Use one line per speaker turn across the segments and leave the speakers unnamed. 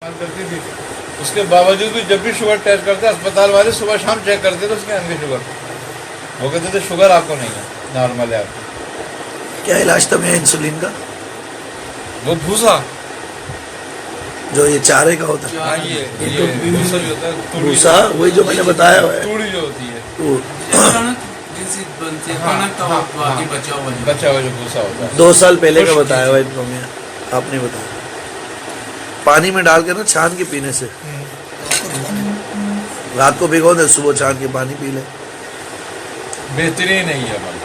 کرتی تھی، اس کے باوجود بھی جب بھی شوگر ٹیسٹ کرتے اسپتال والے صبح شام چیک کرتے تھے اس کے اندر شوگر، وہ کہتے تھے شوگر آپ کو نہیں ہے، نارمل ہے آپ کو۔
کیا علاج تھا میں انسولین کا؟
وہ بھوسا
جو یہ چارے کا ہوتا ہے،
ہاں یہ بھوسا جو ہوتا ہے،
بھوسا، وہی جو میں نے بتایا ہوا ہے،
توڑی جو ہوتی ہے، بچا ہوا جو بھوسا ہوتا ہے۔
2 سال پہلے کا بتایا ہوا ان کو میں، آپ نے بتایا پانی میں ڈال کے نا چھان کے پینے سے، رات کو بھگو دے صبح چھان کے پانی پی لے،
بہترین ہے یہ عمل۔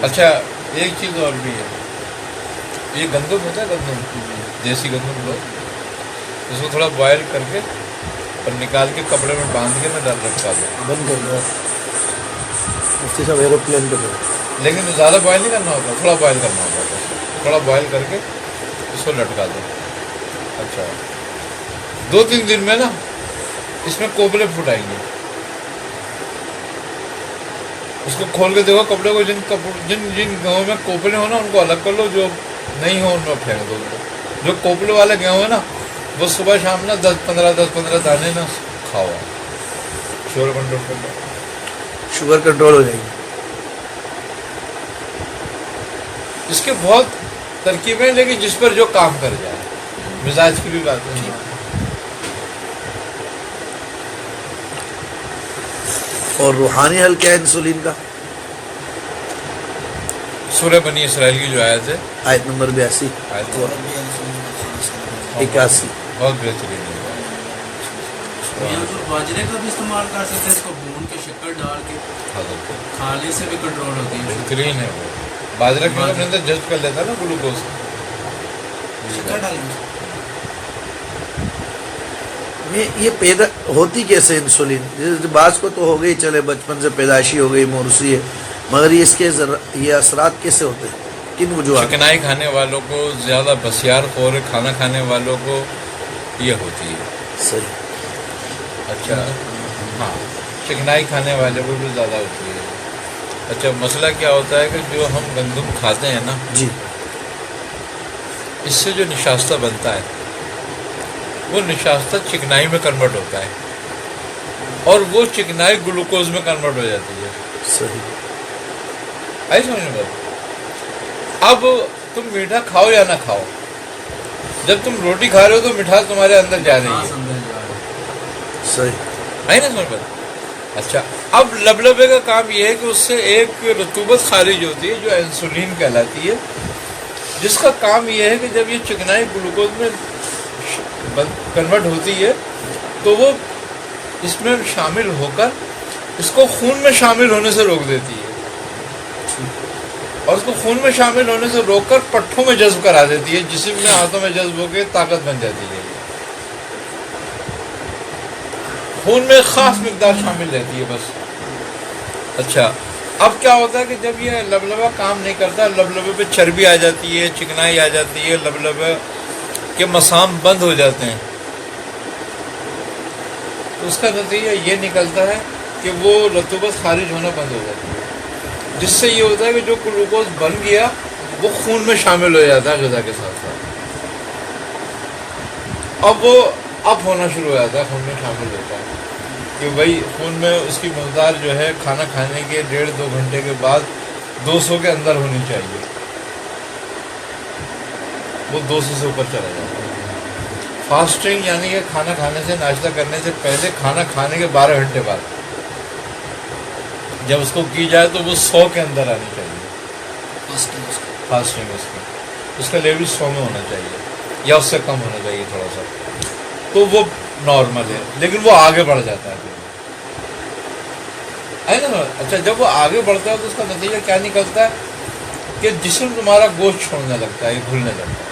اچھا ایک چیز اور بھی ہے، یہ گندم ہوتا ہے، گندم دیسی گندم لو، اس کو تھوڑا بوائل کر کے اور نکال کے کپڑے میں باندھ کے میں ڈال رکھا دو،
بند کر دو مفتی صاحب، ایروپلین پہ کرو،
لیکن زیادہ بوائل نہیں کرنا ہوتا، تھوڑا بوائل کرنا ہوتا ہے، تھوڑا بوائل کر کے اس کو لٹکا دو۔ اچھا 2-3 دن میں نا اس میں کوپلے پھوٹ آئیں گے، اس کو کھول کے دیکھو کپڑے کو، جن گیہوں میں کوپلے ہو نا ان کو الگ کر لو، جو نہیں ہو ان میں پھینک دو۔ جو کوپلے والے گیہوں ہیں نا وہ صبح شام نا 10-15 دانے نا کھاؤ، شوگر کنٹرول کر لو،
شوگر کنٹرول ہو جائے گی۔
اس کے بہت ترکیبیں ہیں، لیکن جس پر جو کام کر جائے، مزاج کی بھی بات ہے۔
اور روحانی حل کیا ہے انسولین کا؟
سورہ بنی اسرائیل کی جو آیت ہے،
آیت نمبر 82
آیت
81،
بہت بہترین ہے۔
باجرے کا بھی استعمال کر سکتے ہیں، اس کو بھون کے شکر ڈال کے کھانے سے بھی کنٹرول ہوتی ہے۔
بہترین ہے وہ، باجرہ کیوں اپنے اندر جذب کر لیتا ہے نا گلوکوز۔
شکر ڈالیں
یہ پیدا ہوتی کیسے انسولین؟ بعض کو تو ہو گئی، چلے بچپن سے پیدائشی ہو گئی، موروثی ہے، مگر یہ اس کے یہ اثرات کیسے ہوتے ہیں، کن وجوہات؟
چکنائی کھانے والوں کو، زیادہ بسیار خور کھانا کھانے والوں کو یہ ہوتی ہے۔
صحیح۔
اچھا ہاں، چکنائی کھانے والے کو بھی زیادہ ہوتی ہے۔ اچھا مسئلہ کیا ہوتا ہے کہ جو ہم گندم کھاتے ہیں نا،
جی،
اس سے جو نشاستہ بنتا ہے وہ نشاستہ چکنائی میں کنورٹ ہوتا ہے، اور وہ چکنائی گلوکوز میں کنورٹ ہو جاتی ہے۔
صحیح۔
آئی سمجھ میں؟ اب تم میٹھا کھاؤ یا نہ کھاؤ، جب تم روٹی کھا رہے ہو تو مٹھاس تمہارے اندر جا رہی ہے،
صحیح۔
آئی نا سمجھ میں؟ اچھا اب لبلبے کا کام یہ ہے کہ اس سے ایک رطوبت خارج ہوتی ہے جو انسولین کہلاتی ہے، جس کا کام یہ ہے کہ جب یہ چکنائی گلوکوز میں کنورٹ ہوتی ہے تو وہ اس میں شامل ہو کر اس کو خون میں شامل ہونے سے روک دیتی ہے، اور اس کو خون میں شامل ہونے سے روک کر پٹھوں میں جذب کرا دیتی ہے، جسم میں ہاتھوں میں جذب ہو کے طاقت بن جاتی ہے، خون میں خاص مقدار شامل رہتی ہے بس۔ اچھا اب کیا ہوتا ہے کہ جب یہ لبلبہ کام نہیں کرتا، لبلبے پہ چربی آ جاتی ہے، چکنائی آ جاتی ہے، لبلبے کے مسام بند ہو جاتے ہیں، تو اس کا نتیجہ یہ نکلتا ہے کہ وہ رطوبت خارج ہونا بند ہو جاتی ہے، جس سے یہ ہوتا ہے کہ جو گلوکوز بن گیا وہ خون میں شامل ہو جاتا ہے غذا کے ساتھ ساتھ، اب وہ اپ ہونا شروع ہو جاتا ہے، خون میں شامل ہوتا ہے کہ بھائی خون میں اس کی مقدار جو ہے کھانا کھانے کے 1.5-2 گھنٹے کے بعد 200 کے اندر ہونی چاہیے، وہ 200 سے اوپر چلا جاتا ہے۔ فاسٹنگ یعنی کہ کھانا کھانے سے، ناشتہ کرنے سے پہلے کھانا کھانے کے 12 گھنٹے بعد جب اس کو کی جائے تو وہ 100 کے اندر آنی چاہیے، فاسٹنگ اس کا لیول 100 میں ہونا چاہیے یا اس سے کم ہونا چاہیے تھوڑا سا، تو وہ نارمل ہے، لیکن وہ آگے بڑھ جاتا ہے نا۔ اچھا جب وہ آگے بڑھتا ہے تو اس کا نتیجہ کیا نکلتا ہے کہ جسم تمہارا گوشت چھوڑنے لگتا ہے، گھلنے لگتا ہے،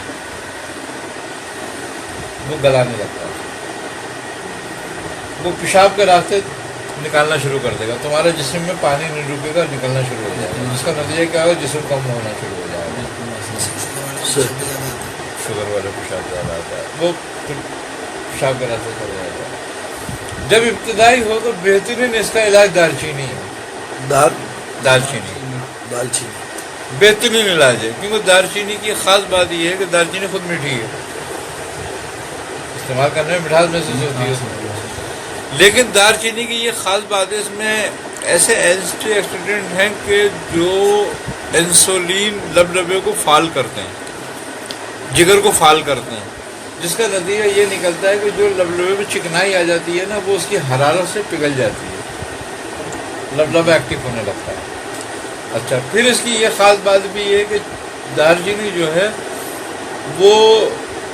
وہ گلانے لگتا ہے، وہ پیشاب کے راستے نکالنا شروع کر دے گا، تمہارے جسم میں پانی نہیں رکے گا، نکلنا شروع ہو جائے گا، جس کا نتیجہ کیا ہوگا، جسم کم ہونا شروع ہو جائے گا، شوگر والے پیشاب زیادہ آتا ہے، وہ پیشاب کے راستے چل جائے گا۔ جب ابتدائی ہو تو بہترین اس کا علاج دال چینی ہے،
دال
دال چینی،
دال چینی
बेहतरीन इलाज है, क्योंकि दालचीनी की ख़ास बात यह है कि दालचीनी खुद मीठी है, इस्तेमाल करने में मिठास महसूस होती है उसमें। लेकिन दालचीनी की ये ख़ास बात है, इसमें ऐसे एंटी ऑक्सीडेंट हैं कि जो इंसुलिन लबलबे को फाल करते हैं, जिगर को फाल करते हैं, जिसका नतीजा ये निकलता है कि जो लबलबे में चिकनाई आ जाती है ना, वो उसकी हरारत से पिघल जाती है, लबलबा एक्टिव होने लगता है। अच्छा, फिर इसकी ये ख़ास बात भी है कि दालचीनी जो है वो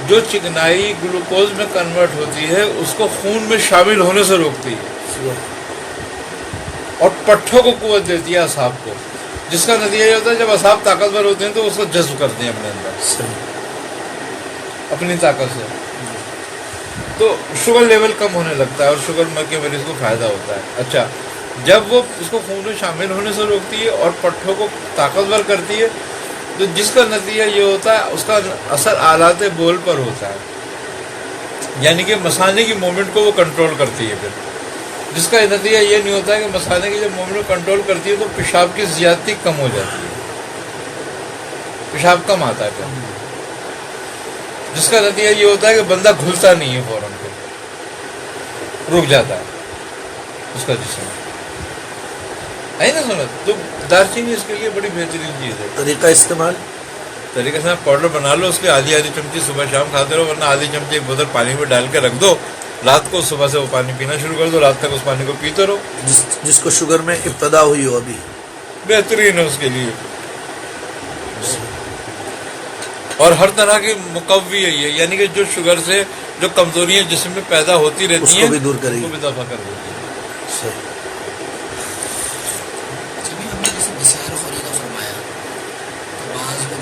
जो चिकनाई ग्लूकोज में कन्वर्ट होती है उसको खून में शामिल होने से रोकती है और पट्ठों को कुव्वत देती है, असाब को, जिसका नतीजा ये होता है जब असाब ताकतवर होते हैं तो उसको जज्ब करते हैं अपने अंदर अपनी ताकत से, तो शुगर लेवल कम होने लगता है और शुगर के मरीज को फ़ायदा होता है। अच्छा, जब वो इसको खून में शामिल होने से रोकती है और पट्ठों को ताकतवर करती है, तो जिसका नतीजा ये होता है उसका असर आलात बोल पर होता है, यानी कि मसाने की मूवमेंट को वो कंट्रोल करती है। फिर जिसका नतीजा ये नहीं होता है कि मसाने की जब मूवमेंट कंट्रोल करती है तो पेशाब की ज़्यादती कम हो जाती है, पेशाब कम आता है फिर, जिसका नतीजा ये होता है कि बंदा घुलता नहीं है, फौरन फिर रुक जाता है उसका जिस्म, है ना समझ। तो दालचीनी इसके लिए बड़ी बेहतरीन चीज़ है।
तरीका इस्तेमाल,
तरीके से आप पाउडर बना लो, उसके आधी चमची सुबह शाम खाते रहो, वरना आधी चमची एक बोतल पानी में डाल के रख दो, रात को सुबह से वो पानी पीना शुरू कर दो, रात तक उस पानी को पीते रहो।
जिसको शुगर में इब्तदा हुई हो अभी,
बेहतरीन है उसके लिए, और हर तरह की मुकव्वी है ये, यानी कि जो शुगर से जो कमजोरियां जिस्म में पैदा होती रहती हैं
उसको भी दूर करेगी,
उसको भी दफा कर देती है।
सही।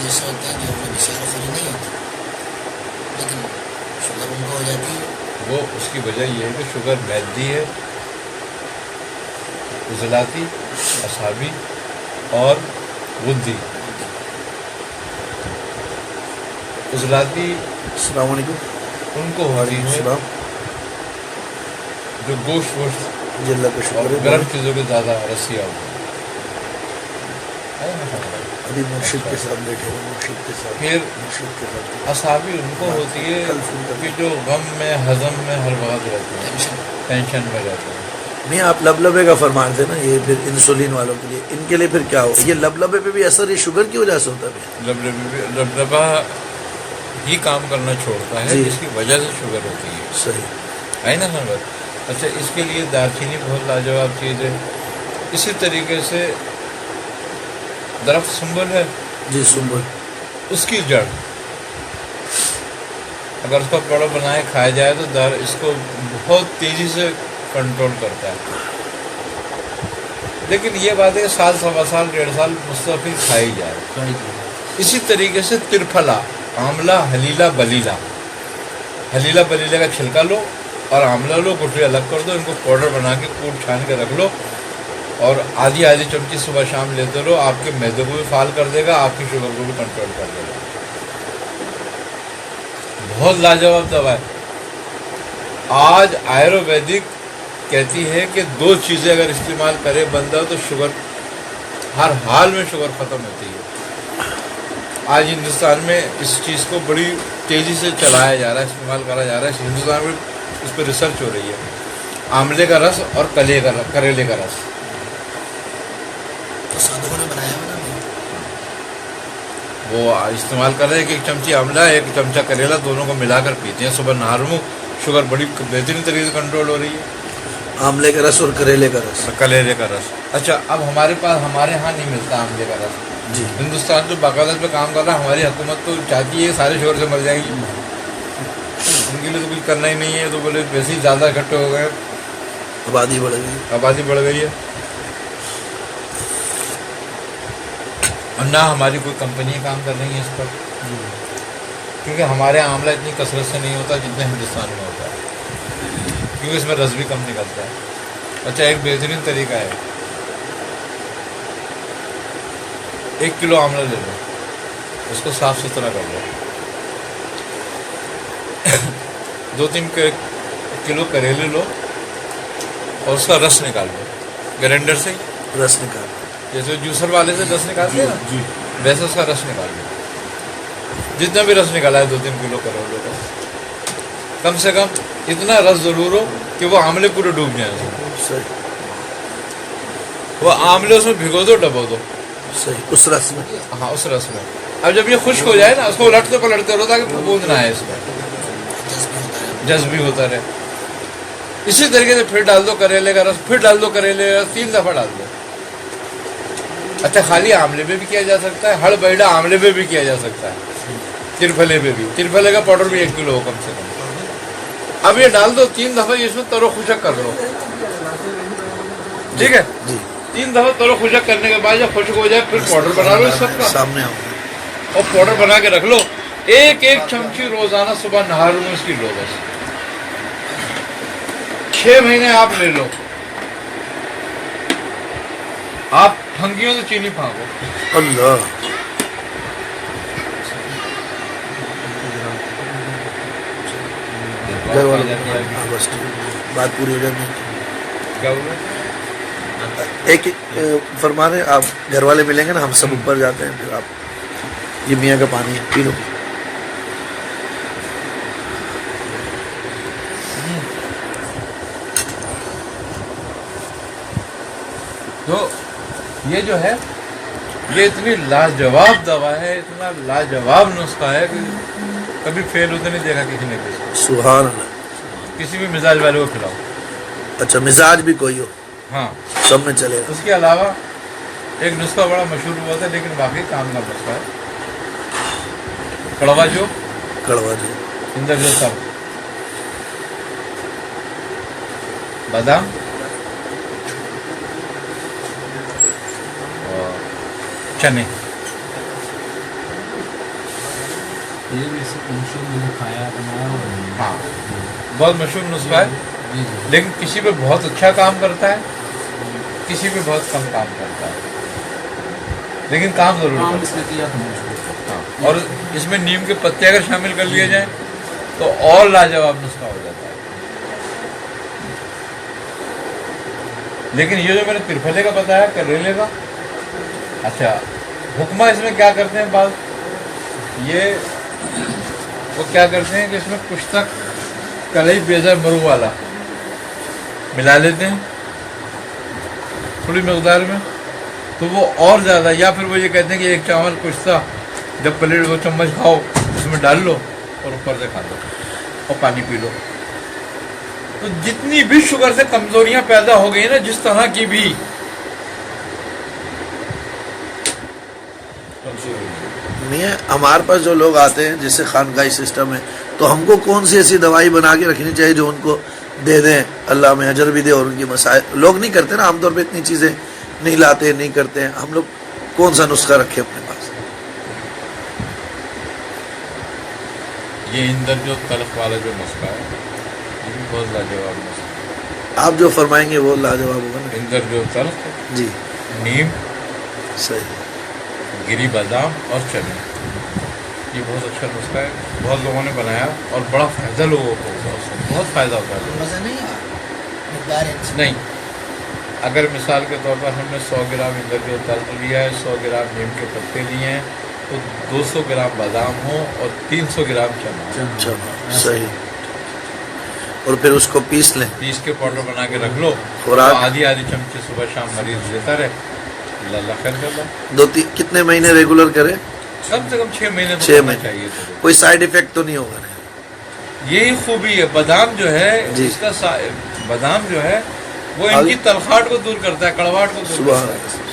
ऐसे होते हैं जो उन्हें बशारखोरी नहीं होती लेकिन शुगर उनको हो जाती है।
वो उसकी वजह यह है कि शुगर मैदी है, उजलाती, असाबी और गुद्दी। उजलाती
अस्सलाम वालेकुम
उनको होती है जो गोश्त वोश्त
जिल्ला का
और
शुगर
गर्म चीज़ों के ज़्यादा रसिया होती है।
अभी मुर्शिद के साथ बैठे हैं, मुर्शिद के साथ,
फिर
मुर्शिद के साथ
असाबी उनको होती है कि जो गम में हजम में हर वक्त रहते हैं, टेंशन में रहते हैं।
नहीं, आप लबलबे का फरमा थे ना, ये फिर इंसुलिन वालों के लिए, इनके लिए फिर क्या हो, ये लबलबे पे भी असर ये शुगर की वजह से होता है।
लबलबा ही काम करना छोड़ता है,
जी।
जिसकी वजह से शुगर होती है,
सही
है ना समझ। अच्छा, इसके लिए दालचीनी बहुत लाजवाब चीज़ है। इसी तरीके से दरख्त सुंबल है
जी, सुंबल,
उसकी जड़ अगर उसका पाउडर बनाए खाया जाए तो दर इसको बहुत तेज़ी से कंट्रोल करता है। लेकिन ये बात है कि साल, सवा साल, 1.5 साल मुस्तफिल खाई जाए। इसी तरीके से तिरफला, आंवला, हलीला, बलीला, हलीला बलीला का छिलका लो और आंवला लो, गुठली अलग कर दो, इनको पाउडर बना के कूट छान के रख लो और आधी चमची सुबह शाम लेते रहो, आपके मैदे को भी फाल कर देगा, आपकी शुगर को भी कंट्रोल कर देगा। बहुत लाजवाब दवा है। आज आयुर्वेदिक कहती है कि 2 चीज़ें अगर इस्तेमाल करे बंदा तो शुगर, हर हाल में शुगर ख़त्म होती है। आज हिंदुस्तान में इस चीज़ को बड़ी तेज़ी से चलाया जा रहा है, इस्तेमाल करा जा रहा है। हिंदुस्तान में इस पर रिसर्च हो रही है। आंवले का रस और करेले का रस,
तो साधुओं ने बनाया हुआ ना,
वो इस्तेमाल कर रहे हैं कि 1 चमची आंवला, 1 चमचा करेला, दोनों को मिलाकर पीते हैं सुबह नहारू। शुगर बड़ी बेहतरीन तरीके से कंट्रोल हो रही है।
आंवले का रस और करेले का रस,
करेले का रस। अच्छा, अब हमारे पास, हमारे यहाँ नहीं मिलता आंवले का रस
जी।
हिंदुस्तान जो बाकायदा पे काम कर रहा है, हमारी हुकूमत तो चाहती है सारे शुगर से मर जाएंगी, उनके लिए तो कुछ करना ही नहीं है। तो बोले वैसे ही ज़्यादा इकट्ठे हो गए,
आबादी बढ़ गई,
आबादी बढ़ गई है, और ना हमारी कोई कंपनी काम कर रही है इस पर, क्योंकि हमारे यहाँ आंवला इतनी कसरत से नहीं होता जितना हिंदुस्तान में होता है, क्योंकि इसमें रस भी कम निकलता है। अच्छा, एक बेहतरीन तरीका है, 1 किलो आंवला ले लो, उसको साफ़ सुथरा कर लो, 2-3 किलो करेले लो और उसका रस निकाल लो ग्राइंडर से,
रस निकाल,
जैसे जूसर वाले से रस निकालते हैं ना, वैसे उसका रस निकाल लो, जितना भी रस निकाला है 2-3 किलो करोगे तो कम से कम इतना रस जरूर हो कि वो आंवले पूरे डूब जाए उसमें।
सही
वो आंवले उसमें भिगो दो, डबो दो।
सही, उस रस में।
हाँ, उस रस में। अब जब ये खुश्क हो जाए ना, उसको उलटते पलटते रहो ताकि बूंद ना आए इसमें, जज्ब भी होता रहे। इसी तरीके से फिर डाल दो करेले का रस, फिर डाल दो करेले का रस, 3 दफा डाल दो। अच्छा, खाली आंवले में भी किया जा सकता है, हड़ बैठा आंवले में भी किया जा सकता है, त्रिफले पे भी। त्रिफले का पाउडर भी 1 किलो हो कम से कम। अब ये डाल दो 3 दफा, इसमें तरो खुशक कर लो, ठीक है
जी।
3 दफा तरो खुशक करने के बाद जब खुशक हो जाए फिर पाउडर बना लो इस सब का,
सामने आओ।
और पाउडर बना के रख लो। 1-1 चमची रोजाना सुबह नहा लो, इसकी लो बस। 6 महीने आप ले लो। आप फंगियों से चीनी फाँको,
अल्लाह, घर वाले हाँ, बस ठीक, बात पूरी हो जाती है।
क्या हुआ?
एक फरमा रहे आप घर वाले मिलेंगे ना, हम सब ऊपर जाते हैं, फिर आप ये मियाँ का पानी है, पी लो।
तो ये जो है, ये इतनी लाजवाब दवा है, इतना लाजवाब नुस्खा है कि कभी फेल होते नहीं देखा किसी ने किसी।
सुभान अल्लाह।
किसी भी मिजाज वाले को खिलाओ।
अच्छा, मिजाज भी कोई हो,
हाँ,
सब में चलेगा।
उसके अलावा एक नुस्खा बड़ा मशहूर हुआ था, लेकिन वाकई काम का नुस्खा है, कड़वा जो
कड़वा जी,
इंदर जो सब बादाम और चने।
ये भी सब मशहूर मैंने खाया बनाया हुआ है।
हाँ, बहुत मशहूर नुस्खा है,
जी जी।
लेकिन किसी पे बहुत अच्छा काम करता है, किसी पे बहुत कम काम करता है, लेकिन काम जरूर
काम
करता
इसने किया था मुझको।
है। हाँ, और इसमें नीम के पत्ते अगर शामिल कर लिए जाए तो और लाजवाब नुस्खा हो जाता है। लेकिन ये जो मैंने त्रिफले का बताया, करेले का, अच्छा हुक्मा इसमें क्या करते हैं बात, ये वो क्या करते हैं कि इसमें कुछ तक कलई बेजा मरु वाला मिला लेते हैं थोड़ी मकदार में, तो वो और ज़्यादा, या फिर वो ये कहते हैं कि 1 चावल कुश्ता जब प्लेट 2 चम्मच खाओ उसमें डाल लो और ऊपर से खा लो और पानी पी लो। तो जितनी भी शुगर से कमजोरियां पैदा हो गई ना, जिस तरह की भी,
मियाँ हमारे पास जो लोग आते हैं जिससे खानकाही सिस्टम है, तो हमको कौन सी ऐसी दवाई बना के रखनी चाहिए जो उनको दे दें, अल्लाह में अजर भी दे और उनकी मसाइल। लोग नहीं करते ना आमतौर पे, इतनी चीज़ें नहीं लाते, नहीं करते हैं। हम लोग कौन सा नुस्खा रखें अपने पास?
ये इंदर जो तलख वाला जो नुस्खा है, ये भी बहुत लाजवाब नुस्खा
आप जो फरमाएंगे वो लाजवाब होगा ना।
है। इंदर जो तलख,
जी,
नीम,
सही।
गिरी बादाम और चने, ये बहुत अच्छा नुस्खा है, बहुत लोगों ने बनाया और बड़ा फ़ायदा लोगों को होता है उससे, बहुत फ़ायदा होता है।
मज़ा नहीं आया मकदार है
नहीं, अगर मिसाल के तौर पर हमने 100 ग्राम इंदर जो तल्ख लिया है, 100 ग्राम नीम के पत्ते लिए हैं, तो 200 ग्राम बादाम हो और 300 ग्राम चना,
अच्छा, सही। और फिर उसको पीस लें,
पीस के पाउडर बना के रख लो,
खुराक?
तो आधी आधी चमची सुबह शाम मरीज लेता रहे, अल्लाह खैर कर लो।
कितने महीने रेगुलर करें?
कम से कम 6 महीने तो
6
करना
महीने।
चाहिए।
कोई साइड इफेक्ट तो नहीं होगा ना?
यही खूबी है बादाम जो है,
जी।
इसका बादाम जो है वो इनकी तलखाट को दूर करता है, कड़वाहट को दूर
सुबह
करता है।